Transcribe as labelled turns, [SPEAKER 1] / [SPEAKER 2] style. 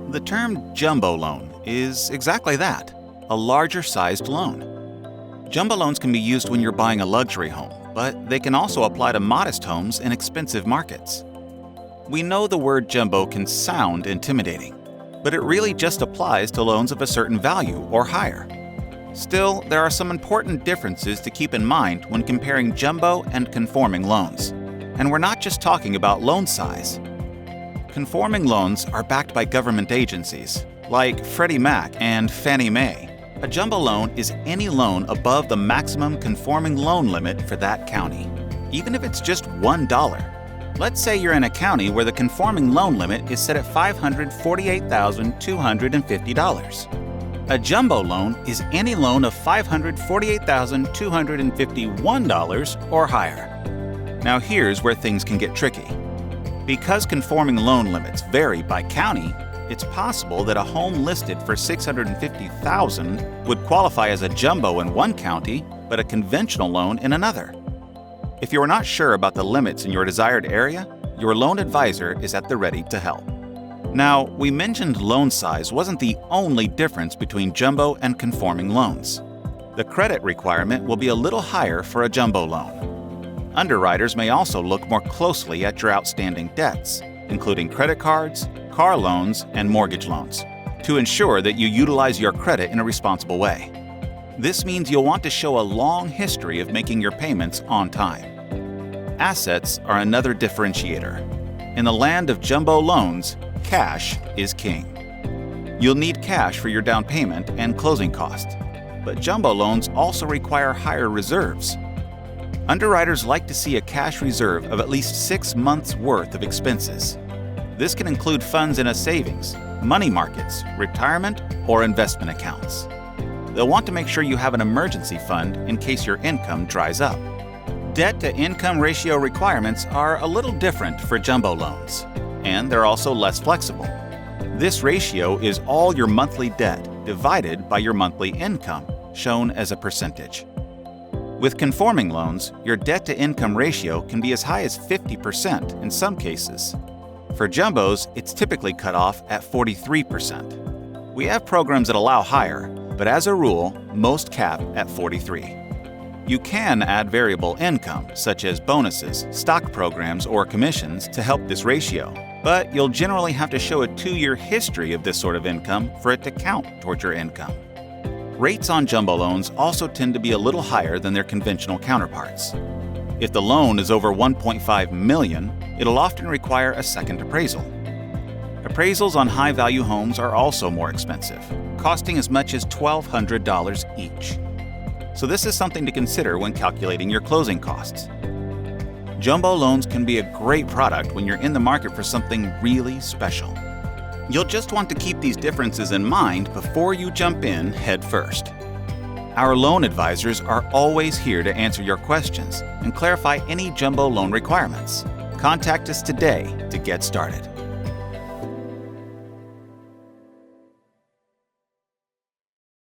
[SPEAKER 1] The term jumbo loan is exactly that, a larger sized loan. Jumbo loans can be used when you're buying a luxury home, but they can also apply to modest homes in expensive markets. We know the word jumbo can sound intimidating, but it really just applies to loans of a certain value or higher. Still, there are some important differences to keep in mind when comparing jumbo and conforming loans. And we're not just talking about loan size. Conforming loans are backed by government agencies, like Freddie Mac and Fannie Mae. A jumbo loan is any loan above the maximum conforming loan limit for that county, even if it's just $1. Let's say you're in a county where the conforming loan limit is set at $548,250. A jumbo loan is any loan of $548,251 or higher. Now here's where things can get tricky. Because conforming loan limits vary by county, it's possible that a home listed for $650,000 would qualify as a jumbo in one county, but a conventional loan in another. If you are not sure about the limits in your desired area, your loan advisor is at the ready to help. Now, we mentioned loan size wasn't the only difference between jumbo and conforming loans. The credit requirement will be a little higher for a jumbo loan. Underwriters may also look more closely at your outstanding debts, including credit cards, car loans, and mortgage loans, to ensure that you utilize your credit in a responsible way. This means you'll want to show a long history of making your payments on time. Assets are another differentiator. In the land of jumbo loans, cash is king. You'll need cash for your down payment and closing costs, but jumbo loans also require higher reserves. Underwriters like to see a cash reserve of at least 6 months' worth of expenses. This can include funds in a savings, money markets, retirement, or investment accounts. They'll want to make sure you have an emergency fund in case your income dries up. Debt-to-income ratio requirements are a little different for jumbo loans, and they're also less flexible. This ratio is all your monthly debt divided by your monthly income, shown as a percentage. With conforming loans, your debt-to-income ratio can be as high as 50% in some cases. For jumbos, it's typically cut off at 43%. We have programs that allow higher, but as a rule, most cap at 43%. You can add variable income, such as bonuses, stock programs, or commissions to help this ratio, but you'll generally have to show a 2-year history of this sort of income for it to count towards your income. Rates on jumbo loans also tend to be a little higher than their conventional counterparts. If the loan is over $1.5 million, it'll often require a second appraisal. Appraisals on high-value homes are also more expensive, costing as much as $1,200 each. So this is something to consider when calculating your closing costs. Jumbo loans can be a great product when you're in the market for something really special. You'll just want to keep these differences in mind before you jump in head first. Our loan advisors are always here to answer your questions and clarify any jumbo loan requirements. Contact us today to get started.